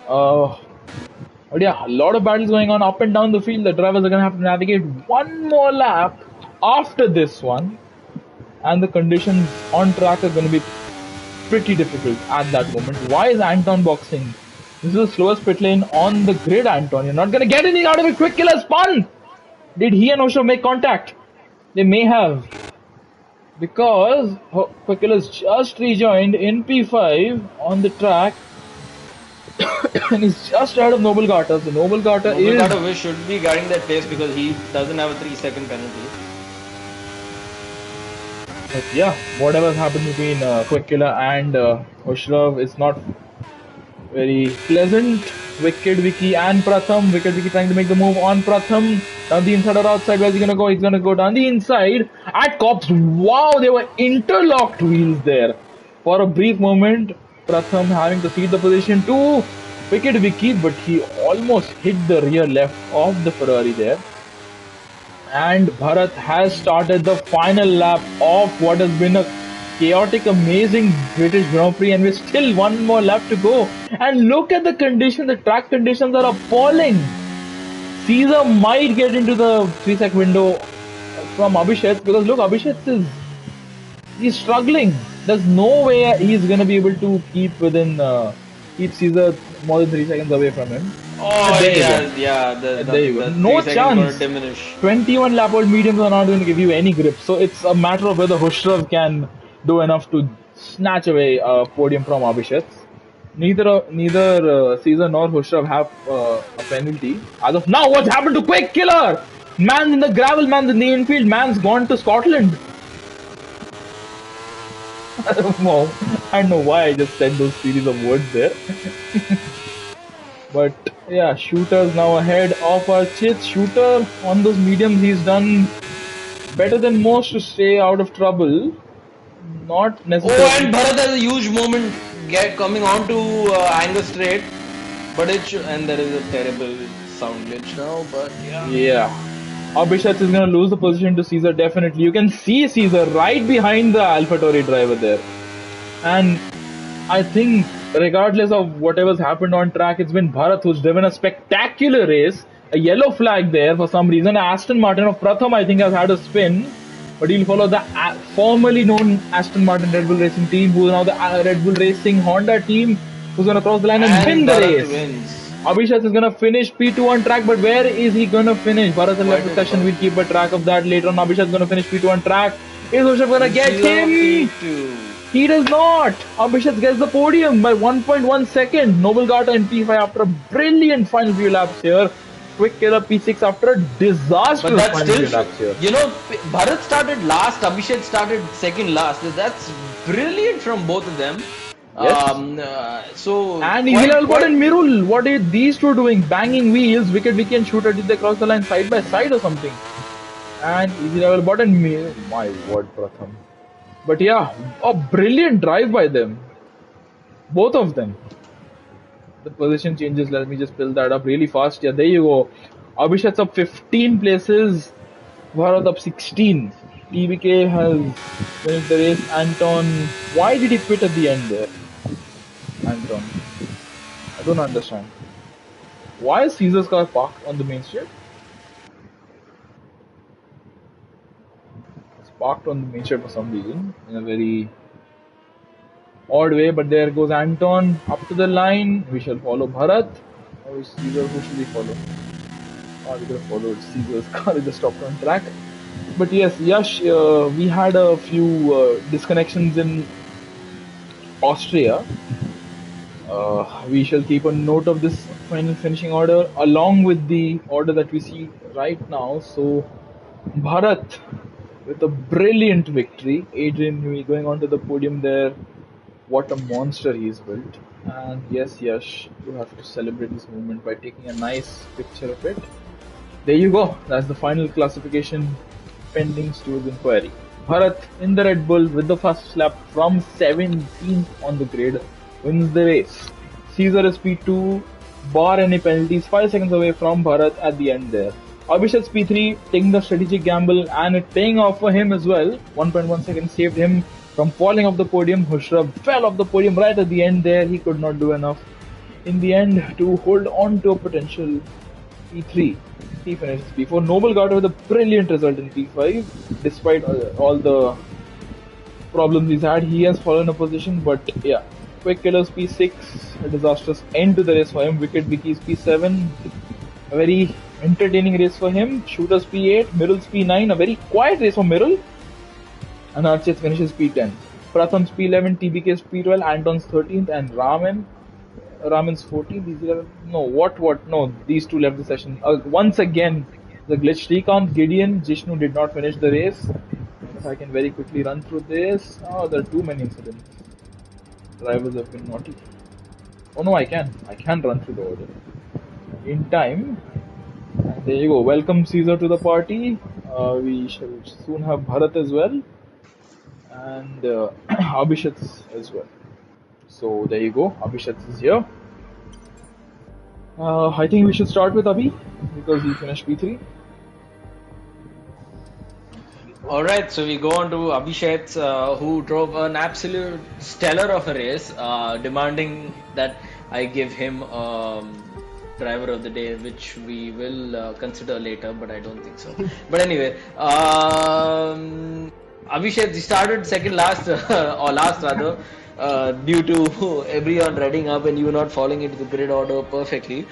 But yeah, a lot of battles going on up and down the field. The drivers are going to have to navigate one more lap after this one. And the conditions on track are going to be pretty difficult at that moment. Why is Anton boxing? This is the slowest pit lane on the grid, Anton. You're not going to get anything out of it. Quick Killer spun! Did he and Osho make contact? They may have. Because Quick Killer's just rejoined in P5 on the track. And he's just ahead of Noble Gata. So Noble Gata should be guarding that place because he doesn't have a 3-second penalty. But yeah, whatever's happened between Quick Killer and Khosrav is not very pleasant. Wicked Vicky and Pratham. Wicked Vicky trying to make the move on Pratham. Down the inside or outside. Where's he gonna go? He's gonna go down the inside at Cops. Wow, they were interlocked wheels there. For a brief moment, Pratham having to cede the position to Wicked Vicky, but he almost hit the rear left of the Ferrari there. And Bharat has started the final lap of what has been a chaotic, amazing British Grand Prix, and we're still one more lap to go. And look at the condition, the track conditions are appalling. Caesar might get into the 3-sec window from Abhishek because look, Abhishek he's struggling. There's no way he's gonna be able to keep Caesar more than 3 seconds away from him. Oh, yeah, there you go. No chance. 21 lap old mediums are not going to give you any grip. So it's a matter of whether Khosrav can do enough to snatch away a podium from Abhishek. Neither Caesar nor Khosrav have a penalty. As of now, what's happened to Quick Killer? Man's in the gravel, man's in the infield, man's gone to Scotland. I don't know why I just said those series of words there. But yeah, Shooter's now ahead of our Chit. Shooter on those mediums, he's done better than most to stay out of trouble. Not necessarily. Oh, and Bharat has a huge moment coming on to Angus Straight, and there is a terrible sound glitch now. But yeah. Abhishek is going to lose the position to Caesar, definitely. You can see Caesar right behind the AlphaTauri driver there. And I think, regardless of whatever's happened on track, it's been Bharat who's driven a spectacular race. A yellow flag there for some reason. Aston Martin of Pratham, I think, has had a spin. But he'll follow the formerly known Aston Martin Red Bull Racing team, who is now the Red Bull Racing Honda team, who's going to cross the line and win the race. Wins. Abhishek is going to finish P2 on track, but where is he going to finish? Bharat has left the session, we'll keep a track of that later on. Abhishek is going to finish P2 on track. Is Khosrav going to get him? P2. He does not. Abhishek gets the podium by 1.1 second. Noble Gata in P5 after a brilliant final few laps here. Quick Killer P6 after a disastrous final few laps here. You know, Bharat started last, Abhishek started second last. That's brilliant from both of them. Yes. And Evilal and Mirul, what are these two doing? Banging wheels, Wicked Vicky and Shooter, did they cross the line side by side or something? And Evilal and Mirul, my word, Pratham. But yeah, a brilliant drive by them. Both of them. The position changes. Let me just fill that up really fast. Yeah, there you go. Abhishek's up 15 places. Bharat up 16. TBK has finished the race. Anton, why did he quit at the end there? Anton, I don't understand. Why is Caesar's car parked on the main straight? It's parked on the main straight for some reason in a very odd way. But there goes Anton up to the line. We shall follow Bharat. Or Caesar, who should we follow? Oh, we could have followed Caesar's car. It just stopped on track. But yes, Yash, we had a few disconnections in Austria. We shall keep a note of this final finishing order along with the order that we see right now. So, Bharat with a brilliant victory. Adrian Newey going onto the podium there. What a monster he's built. And yes, Yash, you have to celebrate this moment by taking a nice picture of it. There you go. That's the final classification pending Stewards inquiry. Bharat in the Red Bull with the first lap from 17th on the grid wins the race. Caesar is P2, bar any penalties, 5 seconds away from Bharat at the end there. Abhishek's P3 taking the strategic gamble and it paying off for him as well. 1.1 seconds saved him from falling off the podium. Hushrab fell off the podium right at the end there. He could not do enough in the end to hold on to a potential P3. He finishes P4. Noble got with a brilliant result in P5. Despite all the problems he's had, he has fallen a position. But yeah, Quick Killers P6, a disastrous end to the race for him. Wicked Vicky's P7, a very entertaining race for him. Shooters P8, Mirul's P9, a very quiet race for Mirul. And Archit finishes P10. Pratham's P11, TBK's P12, Anton's 13th, and Raman's 14th. These 11. No, what? No, these two left the session. Once again, the glitch. Srikanth, Gideon, Jishnu did not finish the race. If I can very quickly run through this. Oh, there are too many incidents. Drivers have been naughty. Oh no, I can. I can run through the order. In time. And there you go. Welcome Caesar to the party. We shall soon have Bharat as well. And Abhishek as well. So there you go. Abhishek is here. I think we should start with Abhi because he finished P3. Alright, so we go on to Abhishek, who drove an absolute stellar of a race, demanding that I give him driver of the day, which we will consider later, but I don't think so. But anyway, Abhishek started second last, or last rather, due to everyone riding up and you not falling into the grid order perfectly.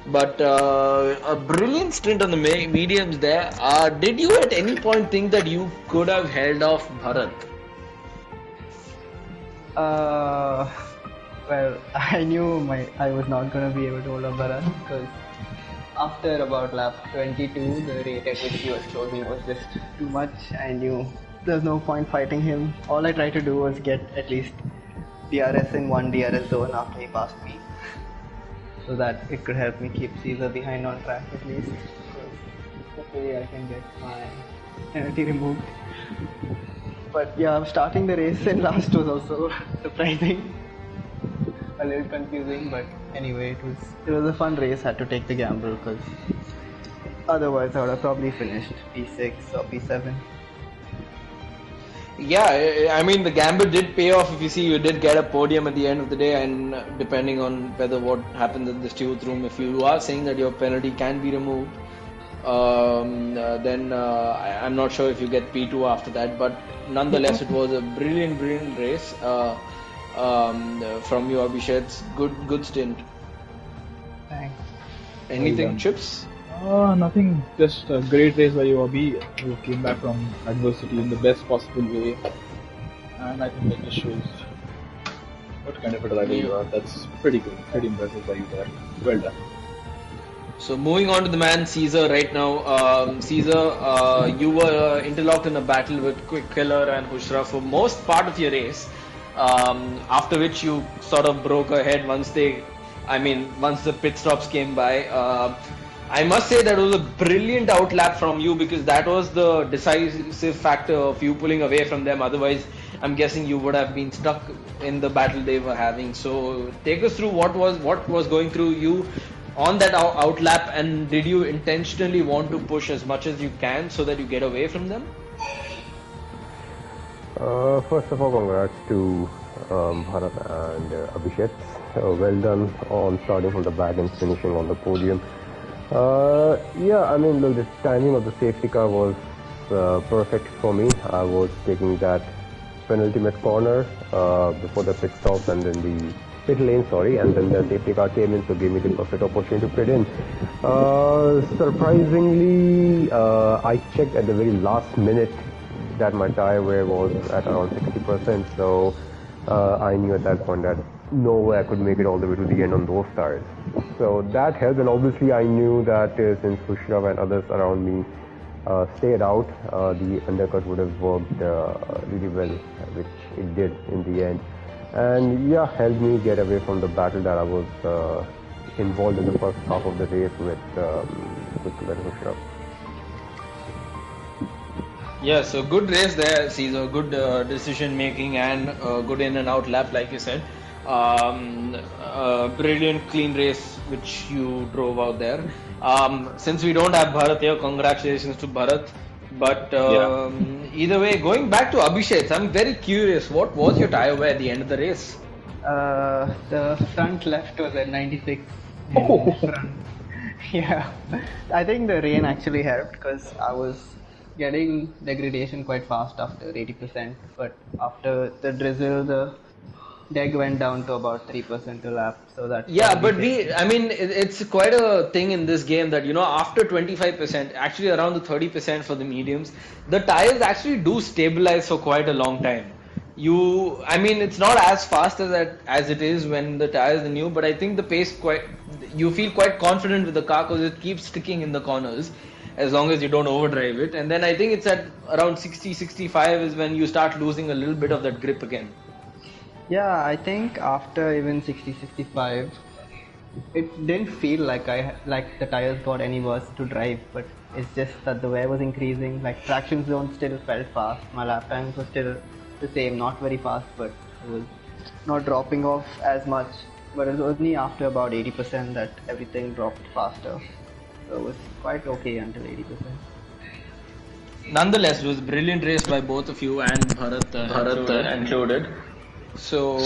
But a brilliant stint on the mediums there. Did you at any point think that you could have held off Bharat? Well, I knew I was not going to be able to hold off Bharat because after about lap 22, the rate at which he was closing was just too much. I knew there's no point fighting him. All I tried to do was get at least DRS in one DRS zone after he passed me, so that it could help me keep Caesar behind on track at least. Hopefully I can get my penalty removed. But yeah, starting the race in last was also surprising. A little confusing, but anyway, it was a fun race. Had to take the gamble because otherwise I would have probably finished P6 or P7. Yeah, I mean the gamble did pay off. If you see, you did get a podium at the end of the day, and depending on whether what happens in the stewards room, if you are saying that your penalty can be removed, then I'm not sure if you get P2 after that. But nonetheless, it was a brilliant race from you, Abhishek. Good stint. Thanks. Anything, Chips? Nothing. Just a great race by you, Abhi. You came back from adversity in the best possible way, and I think that just shows what kind of a driver you are. That's pretty good, pretty impressive by you there. Well done. So moving on to the man Caesar right now. Caesar, you were interlocked in a battle with Quick Killer and Hushra for most part of your race. After which you sort of broke ahead once the pit stops came by. I must say that was a brilliant outlap from you because that was the decisive factor of you pulling away from them. Otherwise, I'm guessing you would have been stuck in the battle they were having. So take us through what was going through you on that outlap, and did you intentionally want to push as much as you can so that you get away from them? First of all, congrats to Bharat and Abhishek. Well done on starting from the back and finishing on the podium. Yeah, I mean, the timing of the safety car was perfect for me. I was taking that penultimate corner before the pit stop and then the pit lane, sorry, and then the safety car came in, so gave me the perfect opportunity to pit in. Surprisingly, I checked at the very last minute that my tire wear was at around 60%, so I knew at that point that no way I could make it all the way to the end on those tires. So that helped, and obviously I knew that since Khushrov and others around me stayed out, the undercut would have worked really well, which it did in the end. And yeah, helped me get away from the battle that I was involved in the first half of the race with Khushrov. Yeah, so good race there, Caesar. Good decision making and good in and out lap, like you said. Brilliant clean race which you drove out there. Since we don't have Bharat here, congratulations to Bharat. But either way, going back to Abhishek, I'm very curious. What was your tire wear at the end of the race? The front left was at 96. Oh. Yeah, I think the rain actually helped because I was getting degradation quite fast after 80%, but after the drizzle, the deg went down to about 3% a lap. So that it's quite a thing in this game that after 25%, actually around the 30% for the mediums, the tires actually do stabilize for quite a long time. It's not as fast as it is when the tires are new, but I think the pace you feel quite confident with the car because it keeps sticking in the corners as long as you don't overdrive it. And then I think it's at around 60, 65 is when you start losing a little bit of that grip again. Yeah, I think after even 60, 65, it didn't feel like the tires got any worse to drive, but it's just that the wear was increasing. Like traction zone still felt fast. My lap times were still the same, not very fast, but it was not dropping off as much. But it was only after about 80% that everything dropped faster. So it was quite okay until 80%. Nonetheless, it was a brilliant race by both of you and Bharat included. So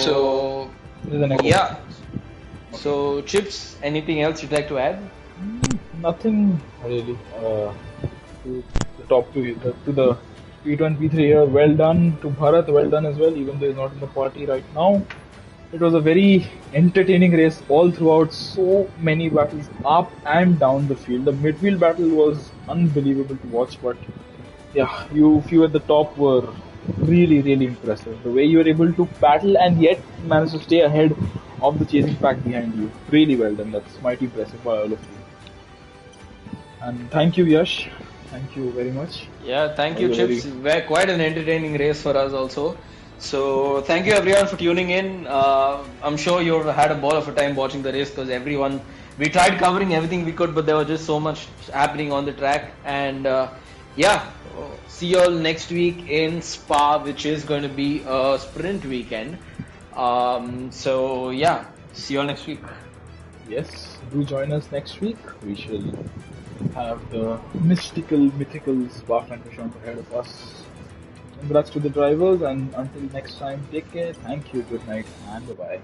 yeah. So Chips, anything else you'd like to add? Nothing really. To talk to the P2 and P3 here. Well done to Bharat. Well done as well, even though he's not in the party right now. It was a very entertaining race all throughout. So many battles up and down the field. The midfield battle was unbelievable to watch, but yeah, few at the top were really, really impressive. The way you were able to battle and yet manage to stay ahead of the chasing pack behind you. Really well done. That's mighty impressive by all of you. And thank you, Yash. Thank you very much. Yeah, thank you, Chips. Quite an entertaining race for us also. So thank you everyone for tuning in. I'm sure you've had a ball of a time watching the race because we tried covering everything we could, but there was just so much happening on the track. And see you all next week in Spa, which is going to be a sprint weekend. See you all next week. Yes, do join us next week. We shall have the mythical Spa-Francorchamps ahead of us. Congrats to the drivers, and until next time, take care, thank you, good night, and bye-bye.